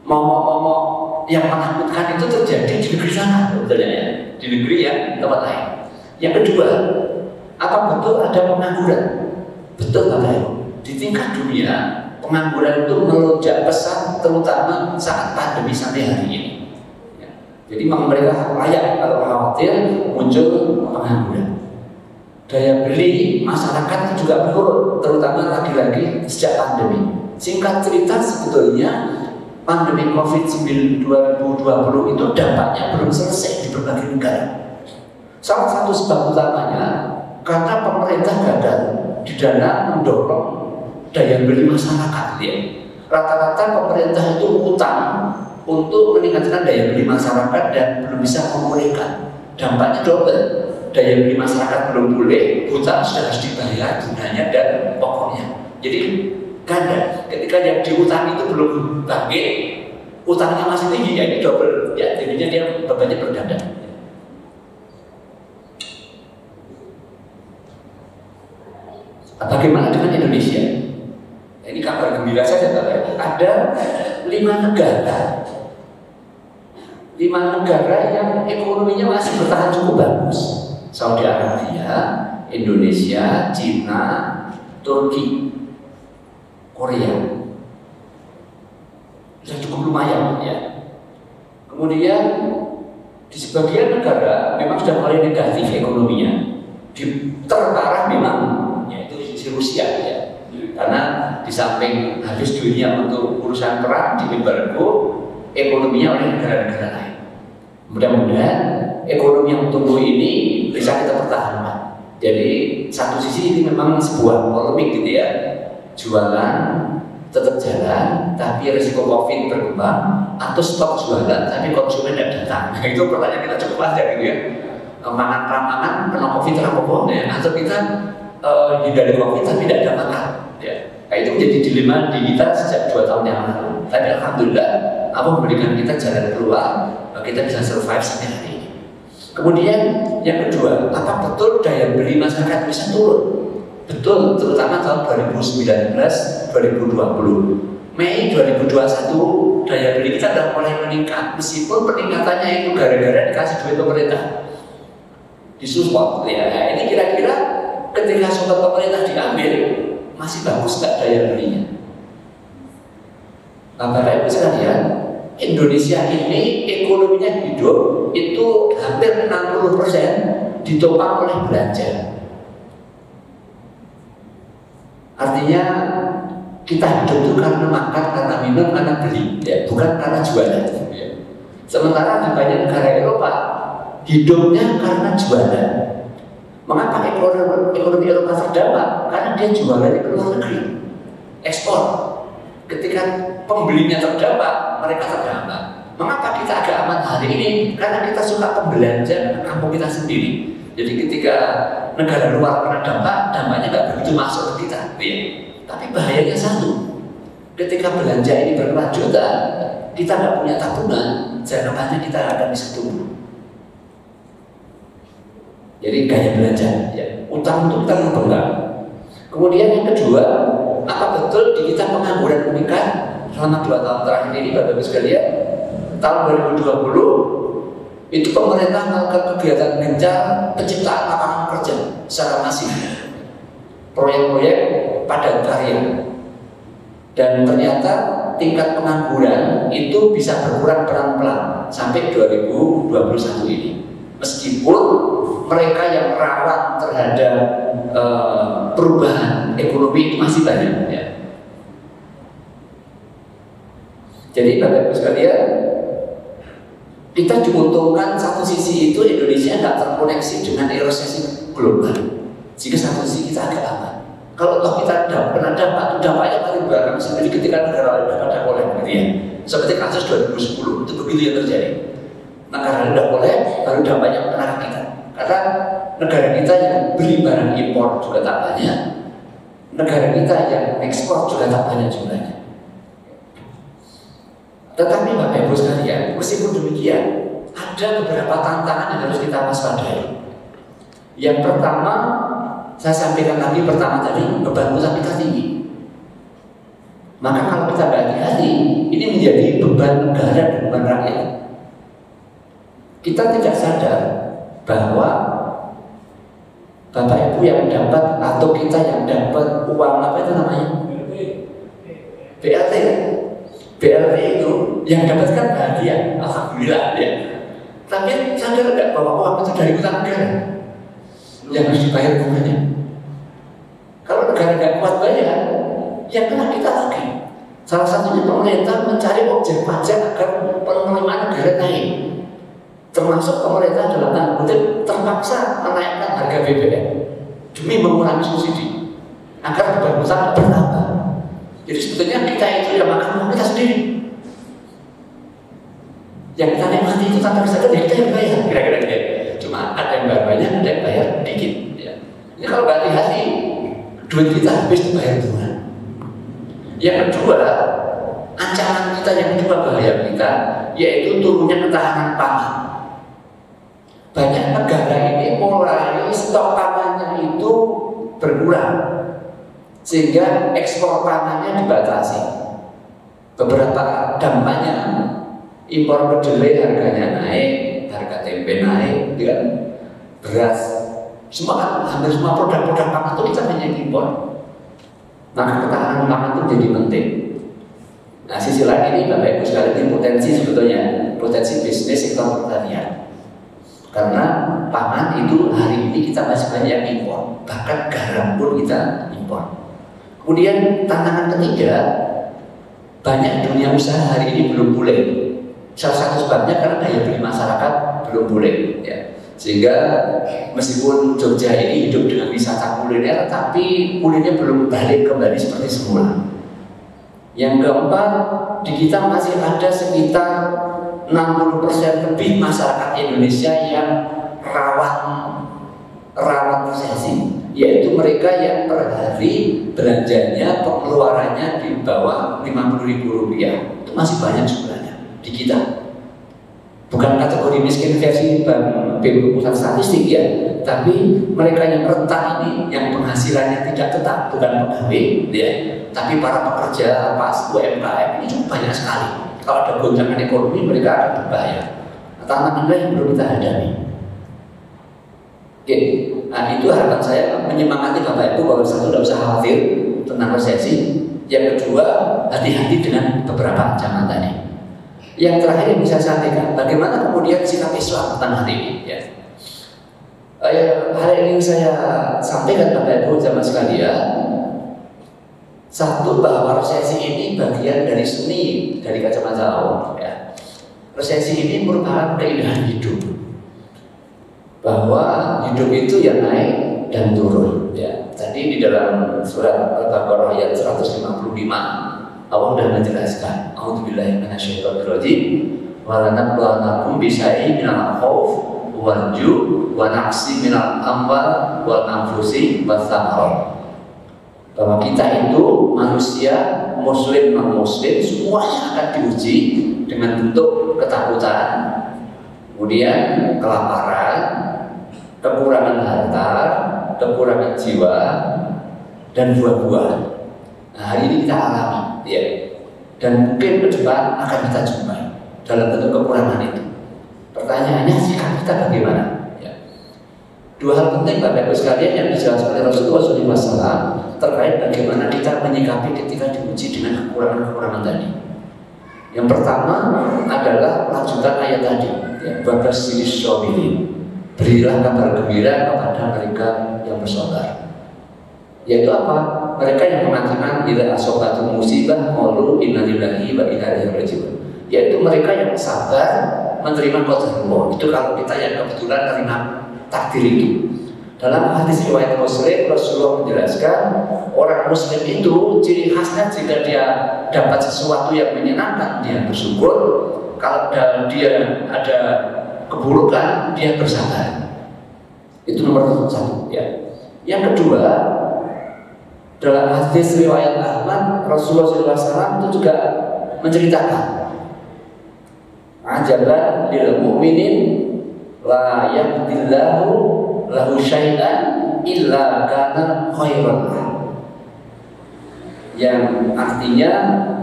momok-momok yang menakutkan itu terjadi di negeri sana, sebetulnya ya, di negeri yang tempat lain. Yang kedua, apa betul ada pengangguran? Betul Bapak Ibu. Di tingkat dunia, pengangguran itu melonjak pesat, terutama saat pandemi sampai hari ini. Ya. Jadi mereka layak kalau khawatir muncul pengangguran. Daya beli masyarakat juga menurun, terutama lagi-lagi sejak pandemi. Singkat cerita, sebetulnya pandemi COVID-19 2020 itu dampaknya belum selesai di berbagai negara. Salah satu sebab utamanya karena pemerintah gagal di dalam mendorong daya beli masyarakat. Ya. Rata-rata pemerintah itu utang untuk meningkatkan daya beli masyarakat dan belum bisa memulihkan. Dampaknya double. daya beli masyarakat belum pulih, hutang sudah harus dibayar bunganya dan pokoknya. Jadi ganda, ketika yang dihutang itu belum bangkit, utangnya masih tinggi, ya ini double, ya jadinya dia bebannya berganda. Bagaimana dengan Indonesia? Ini kabar gembira saja, ada 5 negara yang ekonominya masih bertahan cukup bagus. Saudi Arabia, Indonesia, Cina, Turki, Korea. Sudah cukup lumayan ya. Kemudian di sebagian negara memang sudah mulai negatif ekonominya. Terparah memang yaitu di Rusia ya. Karena di samping habis dunia untuk urusan perang di embargo, ekonominya oleh negara-negara lain. Mudah-mudahan ekonomi yang tumbuh ini bisa kita pertahankan. Jadi satu sisi ini memang sebuah polemik gitu ya. Jualan tetap jalan, tapi risiko COVID berkembang, atau stok jualan tapi konsumen tidak datang. Nah, itu pertanyaan kita cukup wajar gitu ya. Mangan kena COVID terapapun ya, atau kita hindari COVID tapi tidak ada makan. Ya. Nah, itu menjadi dilema di kita sejak 2 tahun yang lalu. Tapi alhamdulillah Allah memberikan kita jalan keluar, kita bisa survive sampai hari ini. Kemudian yang kedua, apa betul daya beli masyarakat bisa turun? Betul, terutama tahun 2019-2020. Mei 2021 daya beli kita sudah mulai meningkat, meskipun peningkatannya itu gara-gara dikasih duit pemerintah, disupport. Ya, ini kira-kira ketika support pemerintah diambil, masih bagus nggak daya belinya? Bapak Ibu sekalian, Indonesia ini ekonominya hidup itu hampir 60% ditopang oleh belanja. Artinya kita hidup itu karena makan, karena minum, karena beli, ya, bukan karena jualan. Ya. Sementara di banyak negara Eropa hidupnya karena jualan. Mengapa ekonomi Eropa terdampak? Karena dia jualannya ke luar negeri, ekspor. Ketika pembelinya terdampak, mereka terdampak. Mengapa kita agak aman hari ini? Karena kita suka pembelanja kampung kita sendiri. Jadi ketika negara luar kena dampak, dampaknya nggak begitu masuk ke kita. Ya. Tapi bahayanya satu, ketika belanja ini berkelanjutan, kita nggak punya tabungan, jangka panjang kita akan bisa tumbuh. Jadi gaya belanja, ya. Utang untuk kita berkembang. Kemudian yang kedua, apa betul di kita pengangguran meningkat selama 2 tahun terakhir ini, Bapak Ibu sekalian? Tahun 2020 itu pemerintah melakukan kegiatan gencar penciptaan lapangan kerja secara masif, proyek-proyek padat karya, dan ternyata tingkat pengangguran itu bisa berkurang pelan-pelan sampai 2021 ini. Meskipun mereka yang rawan terhadap perubahan ekonomi itu masih banyak ya. Jadi Bapak Ibu sekalian, kita diuntungkan satu sisi itu Indonesia tidak terkoneksi dengan resesi global, jika satu sisi kita agak aman. Kalau toh kita kena dampak, dampaknya paling berat sendiri ketika negara lain pada boleh, gitu ya. Seperti kasus 2010 itu begitu yang terjadi. Negara lain tidak boleh, baru dampaknya kena kita. Karena negara kita yang beli barang impor juga tak banyak, negara kita yang ekspor juga tak banyak jumlahnya. Tetapi Bapak Ibu sekalian, meskipun demikian, ada beberapa tantangan yang harus kita waspadai. Yang pertama, saya sampaikan lagi pertama tadi, beban utang kita tinggi. Maka kalau kita hati-hati, ini menjadi beban negara dan beban rakyat. Kita tidak sadar bahwa Bapak Ibu yang dapat atau kita yang dapat uang apa itu namanya? BLT. BLT itu yang dapatkan bahagia, alhamdulillah ya. Tapi sadar tidak bahwa uang itu dari utang negara yang harus dibayar bunganya. Kalau negara nggak kuat bayar, yang kena kita lagi. Salah satunya pemerintah mencari objek pajak agar penerimaan negara naik. Termasuk pemerintah dalam tanda kutip terpaksa menaikkan harga BBM demi mengurangi subsidi agar beban utang bertambah. Jadi sebetulnya kita itu yang makan uang kita sendiri. Yang kita nikmati itu tanpa sadar, ya kita yang bayar. Kira-kira gitu. Cuma ada yang bayar banyak, ada yang bayar dikit. Ya. Ini kalau nggak hati-hati, duit kita habis dibayar Tuhan. Yang kedua, ancaman kita yang kedua bahaya kita, yaitu turunnya ketahanan pangan. Banyak negara ini mulai stok pangannya itu berkurang, sehingga ekspor pangannya dibatasi. Beberapa dampaknya, impor kedelai harganya naik, harga tempe naik, ya, beras, hampir semua produk-produk pangan itu kita hanya impor. Maka ketahanan pangan itu jadi penting. Nah, sisi lain ini Bapak Ibu sekalian, potensi sebetulnya, potensi bisnis sektor pertanian. Karena pangan itu hari ini kita masih banyak impor, bahkan garam pun kita impor. Kemudian tantangan ketiga, banyak dunia usaha hari ini belum pulih. Salah satu sebabnya karena daya beli masyarakat belum pulih, ya. Sehingga meskipun Jogja ini hidup dengan wisata kuliner, tapi kulinernya belum balik kembali seperti semula. Yang keempat, di kita masih ada sekitar 60% lebih masyarakat Indonesia yang rawan resesi, yaitu mereka yang per hari belanjanya, pengeluarannya di bawah Rp50.000. Itu masih banyak jumlahnya di kita. Bukan kategori miskin versi BPU Pusat Statistik ya, tapi mereka yang rentan ini, yang penghasilannya tidak tetap, bukan pegawai, ya, tapi para pekerja, pas UMKM ini cukup banyak sekali. Kalau ada goncangan ekonomi, mereka akan berbahaya. Tantangan yang belum kita hadapi. Oke, nah itu harapan saya menyemangati Bapak Ibu bahwa satu, tidak usah khawatir tentang resesi. Yang kedua, hati-hati dengan beberapa ancaman tadi. Yang terakhir yang bisa saya sampaikan, bagaimana kemudian sikap Islam tentang hal ini? Ya. Hal yang ingin saya sampaikan Bapak Ibu jamaah sekalian, satu, bahwa resesi ini bagian dari seni dari kacamata Allah. Ya. Resesi ini merupakan keindahan hidup, bahwa hidup itu ya naik dan turun. Ya. Tadi di dalam surat Al-Baqarah ayat 155 Allah sudah menjelaskan, A'udzubillahi minasyaitonirrajim, wa lanabluwannakum bisyai'in minal khauf wal ju' wa naqsi minal amwal wal anfusi was thamarat. Bahwa kita itu manusia muslim non muslim semuanya akan diuji dengan bentuk ketakutan, kemudian kelaparan, kekurangan harta, kekurangan jiwa, dan buah-buahan. Nah, hari ini kita alami, ya, dan mungkin ke depan akan kita jumpai dalam bentuk kekurangan itu. Pertanyaannya, sikap kita bagaimana? Ya. Dua hal penting Bapak Ibu sekalian yang dijelaskan oleh Rasulullah SAW terkait bagaimana kita menyikapi ketika diuji dengan kekurangan-kekurangan tadi. Yang pertama adalah lanjutan ayat tadi, ya, Babasiri Shobirin, berilah kabar gembira kepada mereka yang bersabar. Yaitu apa? Mereka yang mengatakan bila asobatu musibah qalu inna lillahi wa inna ilaihi raji'un. Yaitu mereka yang sabar menerima qadarullah. Itu kalau kita yang kebetulan menerima takdir itu. Dalam hadis riwayat Muslim, Rasulullah menjelaskan orang Muslim itu ciri khasnya jika dia dapat sesuatu yang menyenangkan, dia bersyukur. Kalau dia ada keburukan, dia bersabar. Itu nomor satu. Ya. Yang kedua, dalam hadis riwayat Ahmad, Rasulullah SAW itu juga menceritakan, ajaban lil mu'minin la yaqdillahu lahu syai'an illa kana khairan. Yang artinya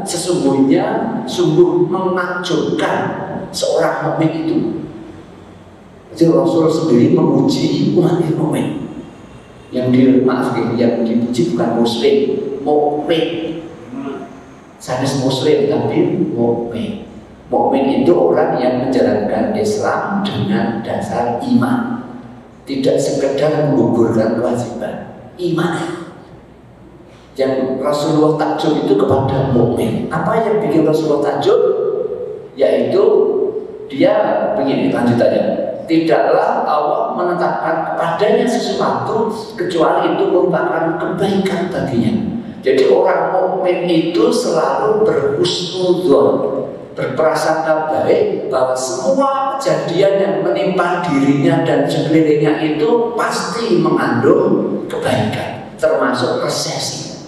sesungguhnya sungguh menakjubkan seorang mukmin itu. Jadi Rasul sendiri memuji umat mukmin. Yang dipuji bukan muslim, mukmin. Sanes muslim tapi mukmin. Mukmin itu orang yang menjalankan Islam dengan dasar iman, tidak sekedar menggugurkan kewajiban iman. Yang Rasulullah takjub itu kepada mukmin. Apa yang bikin Rasulullah takjub? Yaitu dia begini, lanjut aja. Tidaklah Allah menetapkan kepadanya sesuatu kecuali itu merupakan kebaikan baginya. Jadi orang mukmin itu selalu berhusnudzon, berprasangka baik bahwa semua kejadian yang menimpa dirinya dan sekelilingnya itu pasti mengandung kebaikan, termasuk resesi.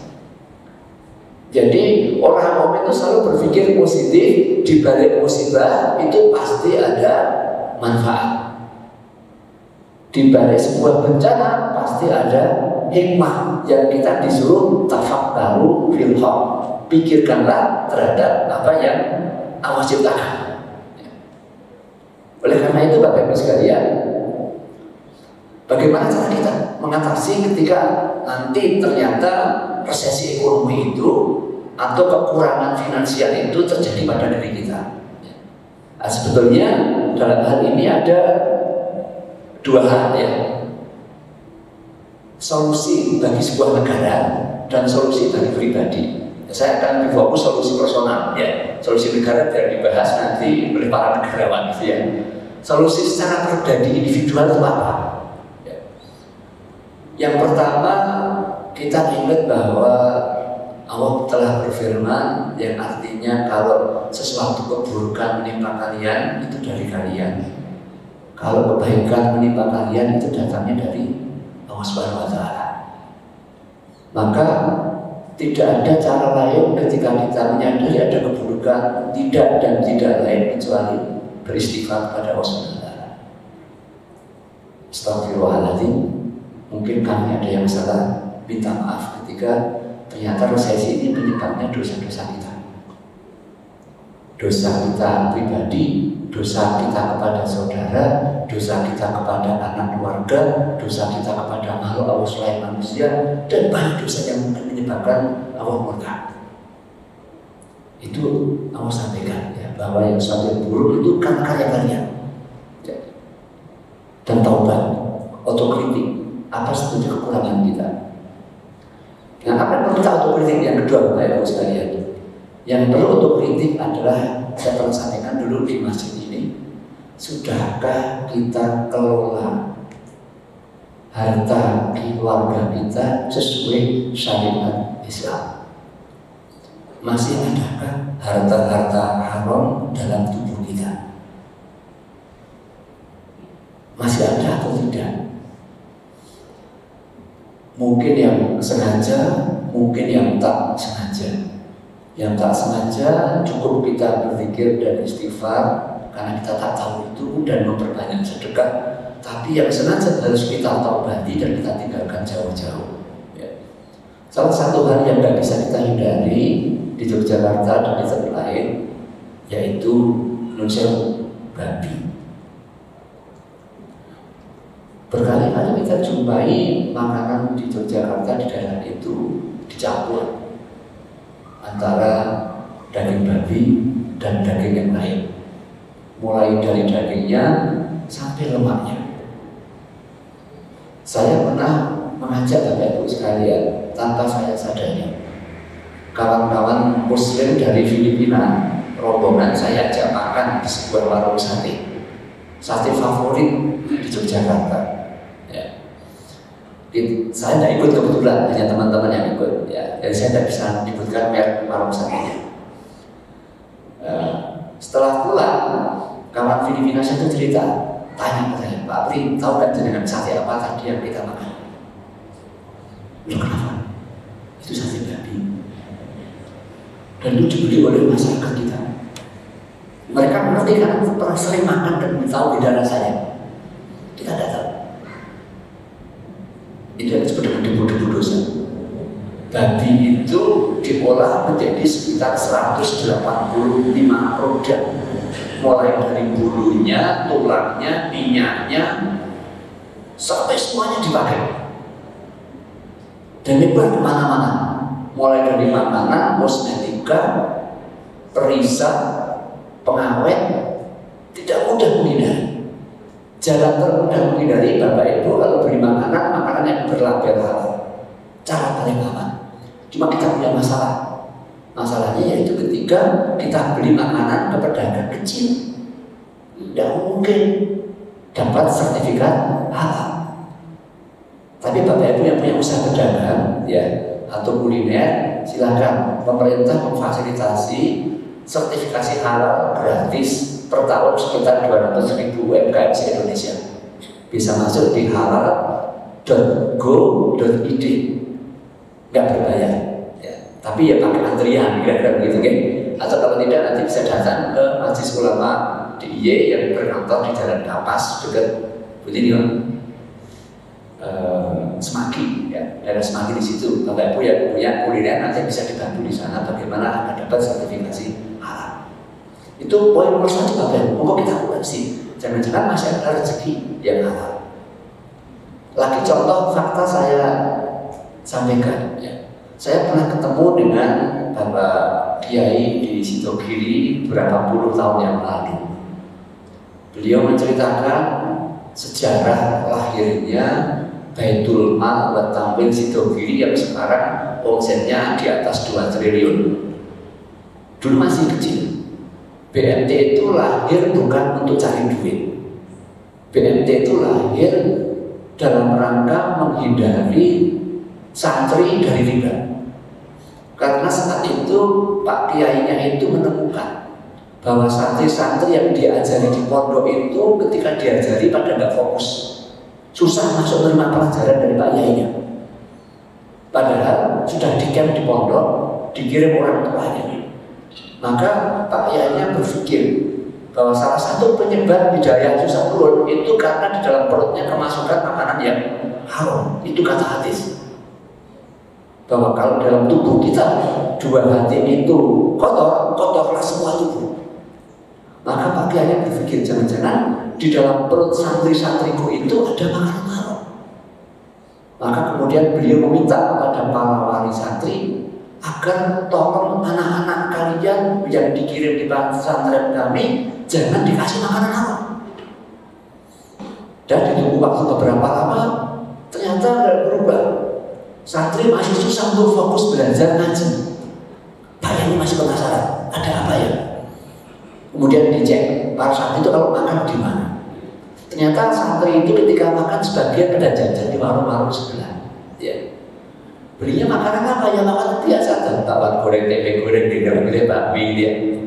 Jadi orang mukmin itu selalu berpikir positif, di balik musibah itu pasti ada manfaat. Di balik sebuah bencana pasti ada hikmah yang kita disuruh tafakkaru fil haq. Pikirkanlah terhadap apa yang Allah ciptakan. Oleh karena itu Bapak Ibu sekalian, bagaimana cara kita mengatasi ketika nanti ternyata resesi ekonomi itu atau kekurangan finansial itu terjadi pada diri kita? Nah, sebetulnya dalam hal ini ada dua hal ya. Solusi bagi sebuah negara dan solusi bagi pribadi. Saya akan lebih fokus solusi personal ya. Solusi negara biar dibahas nanti oleh para negarawan ya. Solusi secara pribadi individual itu apa? Ya. Yang pertama, kita ingat bahwa Allah telah berfirman yang artinya kalau sesuatu keburukan menimpa kalian itu dari kalian. Kalau kebaikan menimpa kalian itu datangnya dari Allah Subhanahu wa taala. Maka tidak ada cara lain ketika kita menyadari ada keburukan, tidak lain kecuali beristighfar kepada Allah Subhanahu wa taala. Astagfirullahaladzim, mungkin kami ada yang salah, minta maaf ketika ternyata resesi ini penyebabnya dosa-dosa kita. Dosa kita pribadi, dosa kita kepada saudara, dosa kita kepada anak keluarga, dosa kita kepada makhluk Allah selain manusia, dan banyak dosa yang mungkin menyebabkan Allah murka. Itu Allah sampaikan ya, bahwa yang suatu yang buruk itu kan karya kalian ya. Dan taubat, otokritik, apa setuju kekurangan kita. Nah, apa yang perlu kita otokritik? Yang kedua Bapak Ibu sekalian, yang perlu otokritik adalah, saya pernah sampaikan dulu di masjid ini, sudahkah kita kelola harta keluarga kita sesuai syariat Islam? Masih adakah harta-harta haram dalam tubuh kita? Masih ada atau tidak? Mungkin yang sengaja, mungkin yang tak sengaja. Yang tak sengaja cukup kita berzikir dan istighfar karena kita tak tahu itu dan memperbanyak sedekah. Tapi yang sengaja harus kita taubati dan kita tinggalkan jauh-jauh ya. Salah satu hal yang tidak bisa kita hindari di Yogyakarta dan di tempat lain yaitu nunsewu babi. Berkali-kali kita jumpai makanan di Yogyakarta di daerah itu dicampur antara daging babi dan daging yang lain, mulai dari dagingnya sampai lemaknya. Saya pernah mengajak Bapak Ibu sekalian tanpa saya sadari, kawan-kawan Muslim dari Filipina, rombongan saya ajak makan di sebuah warung sate favorit di Yogyakarta. Ya. Saya tidak ikut kebetulan, hanya teman-teman yang ikut. Ya. Dan saya tidak bisa menyebutkan merek warung satenya. Setelah pulang, kawan Filipina saya itu cerita, tanya ke saya, Pak Pri, tahu kan jenengan sate apa tadi yang kita makan? Loh kenapa? Itu sate babi. Dan itu dibeli oleh masyarakat kita. Mereka mengerti karena pernah sering makan dan tahu beda rasanya. Kita tidak tahu. Itu yang disebut dengan debu-debu dosa. Babi itu diolah menjadi sekitar 185 produk, mulai dari bulunya, tulangnya, minyaknya, sampai semuanya dipakai. Dan nyebar kemana-mana, mulai dari makanan, kosmetika, perisai, pengawet, tidak mudah menghindari. Jalan termudah menghindari Bapak Ibu kalau beli makanan yang berlabel halal. Cara paling aman. Cuma kita punya masalah. Masalahnya yaitu ketika kita beli makanan ke pedagang kecil, tidak mungkin dapat sertifikat halal. Tapi Bapak Ibu yang punya usaha pedagang, ya, atau kuliner, silakan pemerintah memfasilitasi sertifikasi halal gratis per tahun sekitar 200.000 UMKM di Indonesia bisa masuk di halal.go.id, nggak berbayar ya. Tapi ya pakai antrian kira-kira gitu kan. Atau kalau tidak nanti bisa datang ke Majelis Ulama DIY yang berkantor di Jalan Kapas dekat Semanggi ya, daerah Semanggi di situ. Bapak Ibu yang punya kuliner nanti bisa dibantu di sana bagaimana akan dapat sertifikasi halal. Itu poin nomor 1 Bapak Ibu. Monggo kita koreksi. Jangan-jangan masih ada rezeki yang halal. Lagi contoh fakta saya sampaikan ya. Saya pernah ketemu dengan Bapak Kiai di Sidogiri beberapa puluh tahun yang lalu. Beliau menceritakan sejarah lahirnya Baitul Mal wa Tamwil Sidogiri yang sekarang omsetnya di atas 2 triliun. Dulu masih kecil. BMT itu lahir bukan untuk cari duit. BMT itu lahir dalam rangka menghindari santri dari riba. Karena saat itu Pak Kiainya itu menemukan bahwa santri-santri yang diajari di pondok itu ketika diajari pada nggak fokus, susah masuk terima pelajaran dari Pak Kiainya. Padahal sudah di-camp di pondok, dikirim orang tuanya. Maka Pak Kiainya berpikir bahwa salah satu penyebab hidayah susah turun itu karena di dalam perutnya kemasukan makanan yang haram. Itu kata hadis. Bahwa kalau dalam tubuh kita 2 hati itu kotor, kotorlah semua tubuh. Maka Pak Kiai berpikir jangan-jangan di dalam perut santri-santriku itu ada makanan haram. Maka kemudian beliau meminta kepada para wali santri agar tolong anak-anak kalian yang dikirim di pesantren kami jangan dikasih makanan haram. Dan ditunggu waktu beberapa lama ternyata tidak berubah. Santri masih susah untuk fokus belajar ngaji. Pak ini masih penasaran, ada apa ya? Kemudian dicek, para santri itu kalau makan di mana? Ternyata santri itu ketika makan sebagian pada jajan di warung-warung sebelah. Ya. Belinya makanan apa? Ya makanan biasa, tahu goreng tempe goreng, gede bakmi dia.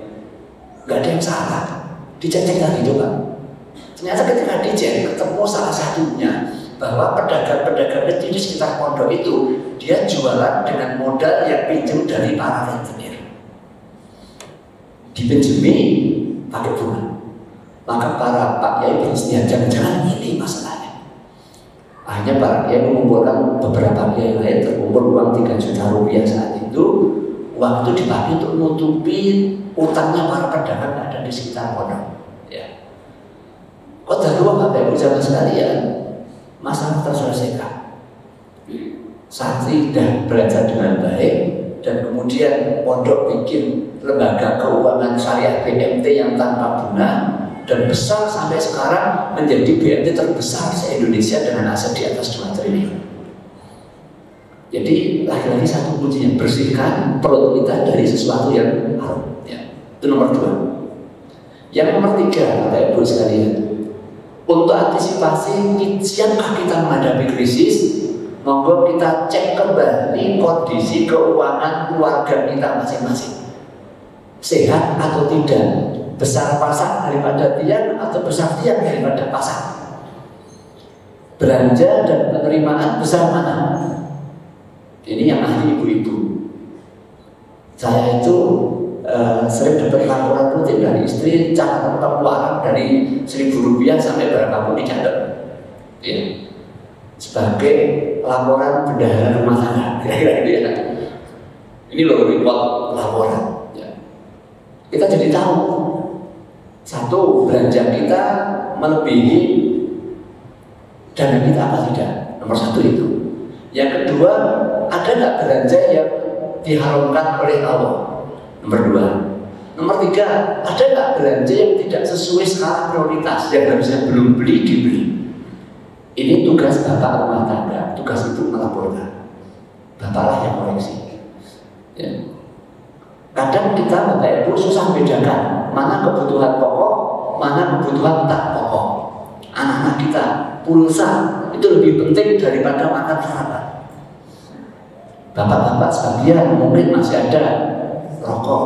Gak ada yang salah. Dicek lagi coba. Ternyata ketika dicek ketemu salah satunya bahwa pedagang-pedagang kecil di sekitar pondok itu dia jualan dengan modal yang pinjam dari para rentenir, dipinjemi pakai bunga. Maka para Pak Kiai beristighfar, jangan-jangan ini masalahnya. Akhirnya Pak Kiai mengumpulkan beberapa kiai lain, terkumpul uang 3 juta rupiah saat itu. Uang itu dipakai untuk menutupi utangnya para pedagang yang ada di sekitar pondok. Ya. Qadarullah Bapak Ibu jamaah sekalian, masalah terselesaikan. Santri sudah belajar dengan baik dan kemudian pondok bikin lembaga keuangan syariah BMT yang tanpa bunga dan besar sampai sekarang menjadi BMT terbesar se-Indonesia dengan aset di atas 2 triliun. Jadi lagi-lagi satu kuncinya, bersihkan perut kita dari sesuatu yang haram. Ya, itu nomor 2. Yang nomor 3, Bapak Ibu sekalian, untuk antisipasi siapkah kita menghadapi krisis, monggo kita cek kembali kondisi keuangan keluarga kita masing-masing. Sehat atau tidak, besar pasak daripada tiang atau besar tiang daripada pasak. Belanja dan penerimaan besar mana? Ini yang ahli ibu-ibu. Saya itu sering dapat laporan rutin dari istri, catatan pengeluaran dari Rp1.000 sampai berapa pun dicatat. Ya. Sebagai laporan bendahara rumah tangga, kira-kira gitu ya. Ini loh report laporan. Ya. Kita jadi tahu, satu, belanja kita melebihi dana kita apa tidak. Nomor 1 itu. Yang kedua, ada nggak belanja yang diharamkan oleh Allah? Nomor 2. Nomor 3, ada nggak belanja yang tidak sesuai skala prioritas yang harusnya belum beli dibeli? Ini tugas bapak rumah tangga, tugas ibu melaporkan. Bapaklah yang koreksi. Ya. Kadang kita Bapak Ibu susah membedakan mana kebutuhan pokok, mana kebutuhan tak pokok. Anak-anak kita pulsa itu lebih penting daripada makan sarapan. Bapak-bapak sebagian mungkin masih ada rokok.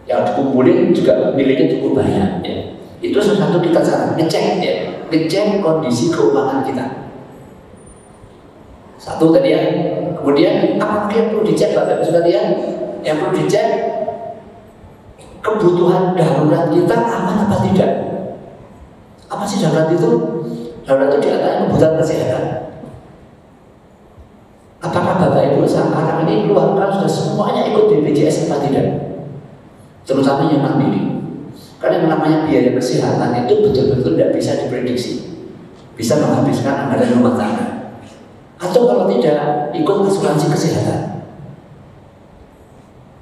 yang dikumpulin juga nilainya cukup banyak ya. Itu salah satu kita cara ngecek ya, ngecek kondisi keuangan kita. Satu tadi ya. Kemudian apa yang perlu dicek Bapak Ibu sekalian? Yang perlu dicek kebutuhan darurat kita aman apa tidak? Apa sih darurat itu? Darurat itu diantaranya kebutuhan kesehatan. Apakah Bapak Ibu sekarang ini keluarga sudah semuanya ikut BPJS atau tidak? Terutama yang mandiri. Karena yang namanya biaya kesehatan itu betul-betul tidak bisa diprediksi, bisa menghabiskan anggaran rumah tangga. Atau kalau tidak, ikut asuransi kesehatan.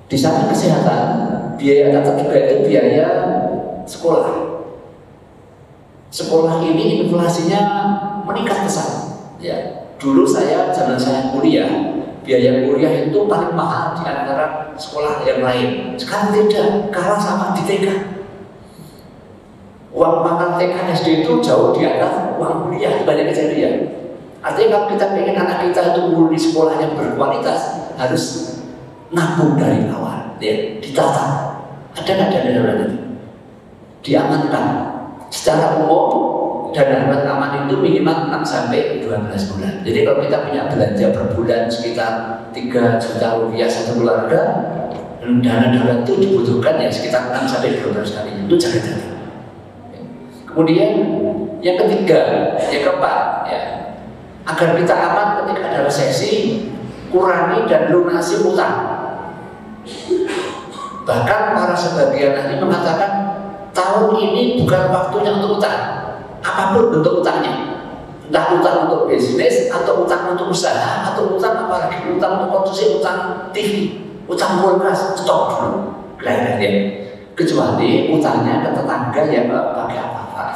Di samping kesehatan, biaya yang juga itu biaya sekolah. Sekolah ini inflasinya meningkat pesat. Ya, dulu zaman saya kuliah, biaya kuliah itu paling mahal di antara sekolah yang lain. Sekarang tidak, kalah sama di TK. Uang makan TK SD itu jauh di atas uang kuliah dibanding kejadian. Artinya kalau kita ingin anak kita itu di sekolah yang berkualitas, harus nabung dari awal, ya, ditata. Ada nggak dana darurat itu? Diamankan. Secara umum dana darurat aman itu minimal 6 sampai 12 bulan. Jadi kalau kita punya belanja per bulan sekitar 3 juta rupiah satu keluarga, dana darurat itu dibutuhkan ya sekitar 6 sampai 12 kali. Itu jaga-jaga. Kemudian yang ketiga, yang keempat, ya, agar kita aman ketika ada resesi, kurangi dan lunasi utang. Bahkan para sebagian ahli mengatakan tahun ini bukan waktunya untuk utang, apapun bentuk utangnya, entah utang untuk bisnis atau utang untuk usaha atau utang apalagi utang untuk konsumsi, utang TV, utang kulkas, stop dulu, kira-kira. Kecuali utangnya ke tetangga yang nggak pakai apa-apa,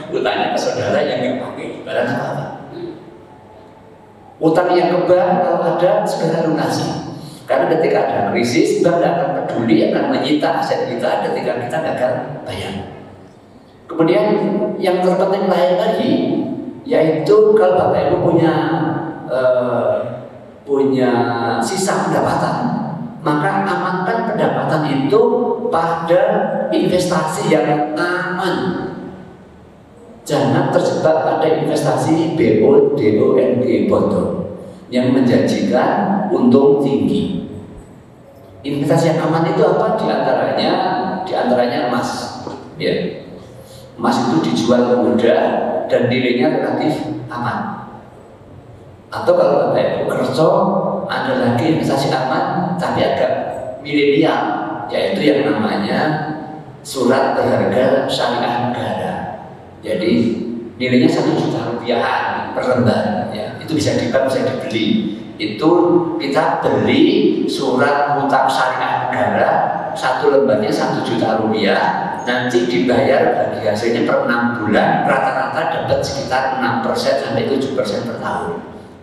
utangnya ke saudara yang nggak pakai barang apa-apa. Utang yang ke bank kalau ada segera lunasi. Karena ketika ada krisis, bank nggak akan peduli, akan menyita aset kita ketika kita gagal bayar. Kemudian yang terpenting lain lagi, yaitu kalau Bapak Ibu punya sisa pendapatan, maka amankan pendapatan itu pada investasi yang aman. Jangan terjebak pada investasi BODONG bodong yang menjanjikan untung tinggi. Investasi yang aman itu apa? Di antaranya emas. Ya. Emas itu dijual mudah dan nilainya relatif aman. Atau kalau Bapak Ibu kerja, ada lagi investasi aman tapi agak milenial, yaitu yang namanya surat berharga syariah negara. Jadi nilainya 1 juta rupiah per lembar, ya. Itu bisa dibeli. Itu kita beli surat hutang syariah negara, 1 lembarnya 1 juta rupiah, nanti dibayar bagi hasilnya per 6 bulan, rata-rata dapat sekitar 6% sampai 7% per tahun.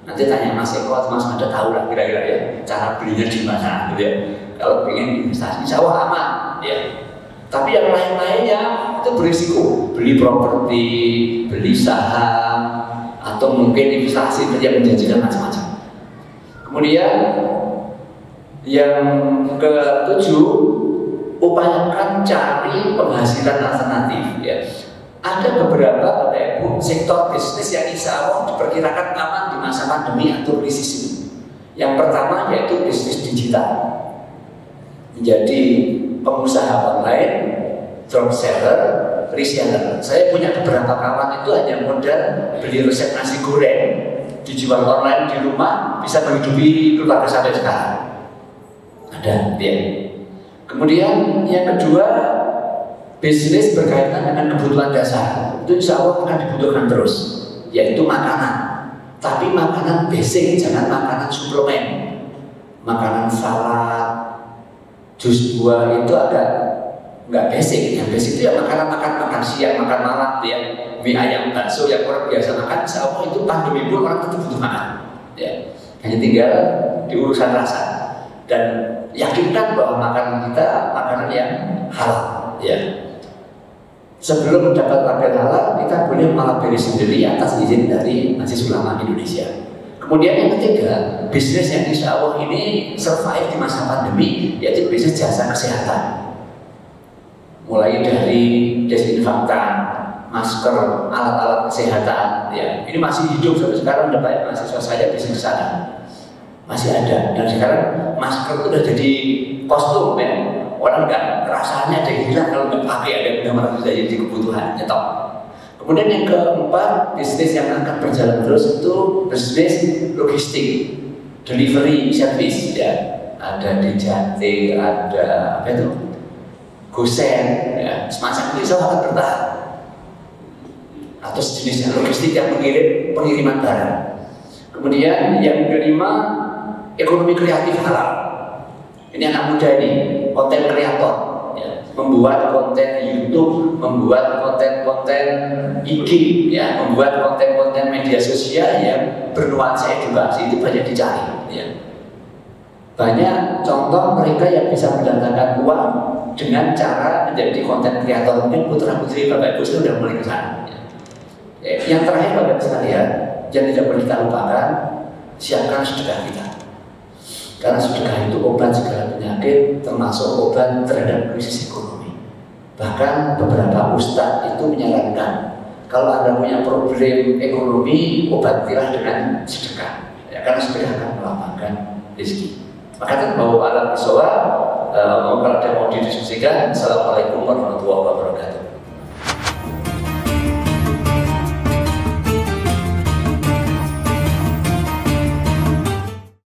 Nanti tanya Mas Eko atau Mas Mada tahu lah kira-kira ya cara belinya di mana, gitu ya. Kalau ingin investasi, insya Allah aman, ya. Tapi yang lain-lainnya itu berisiko, beli properti, beli saham, atau mungkin investasi yang menjanjikan macam-macam. Kemudian yang ke-7, upayakan cari penghasilan alternatif, ya. Ada beberapa Bapak Ibu sektor bisnis yang insya Allah diperkirakan aman di masa pandemi atau krisis ini. Yang pertama yaitu bisnis digital. Menjadi pengusaha online, dropseller, reseller. Saya punya beberapa kawan itu hanya modal beli resep nasi goreng, dijual online di rumah, bisa menghidupi keluarga sampai sekarang. Ada, ya. Kemudian yang kedua, bisnis berkaitan dengan kebutuhan dasar. Itu insya Allah akan dibutuhkan terus, yaitu makanan. Tapi makanan basic, jangan makanan suplemen. Makanan salad, jus buah itu agak nggak basic. Yang basic itu ya makan siang, makan malam, ya. Mie ayam, bakso yang orang biasa makan. Insya Allah itu pandemi pun orang tetap butuh makan, ya. Hanya tinggal di urusan rasa. Dan yakinkan bahwa makanan kita makanan yang halal, ya. Sebelum mendapat label halal, kita boleh melabeli sendiri atas izin dari Majelis Ulama Indonesia. Kemudian yang ketiga, bisnis yang insya Allah ini survive di masa pandemi, yaitu bisnis jasa kesehatan. mulai dari desinfektan, masker, alat-alat kesehatan, ya ini masih hidup sampai sekarang. Ada banyak mahasiswa saya di sana masih ada, dan sekarang masker itu udah jadi kostum ya. Orang nggak rasanya ada yang hilang kalau nggak pakai, ada yang benar-benar sudah jadi kebutuhan nyetok. Kemudian yang keempat, bisnis yang akan berjalan terus itu bisnis logistik, delivery service ya. Ada DJT, ada apa itu, Gosen, ya semacam itu akan bertahan. Atau jenisnya logistik yang mengirim pengiriman barang. Kemudian yang kelima, ekonomi kreatif halal. Ini anak muda ini, konten kreator, ya. Membuat konten YouTube, membuat konten-konten IG, ya, membuat konten-konten media sosial yang bernuansa edukasi, itu banyak dicari. Ya. Banyak contoh mereka yang bisa mendatangkan uang dengan cara menjadi konten kreator. Mungkin putra putri Bapak Ibu sudah mulai ke sana. Ya. Yang terakhir Bapak Ibu sekalian, yang tidak boleh kita lupakan, siapkan sedekah kita. Karena sedekah itu obat segala penyakit, termasuk obat terhadap krisis ekonomi. Bahkan beberapa ustadz itu menyarankan, kalau Anda punya problem ekonomi, obatilah dengan sedekah. Ya, karena sedekah akan melapangkan rezeki. Maka kan bahwa alam bisawab, kalau ada mau didiskusikan. Assalamualaikum warahmatullahi wabarakatuh.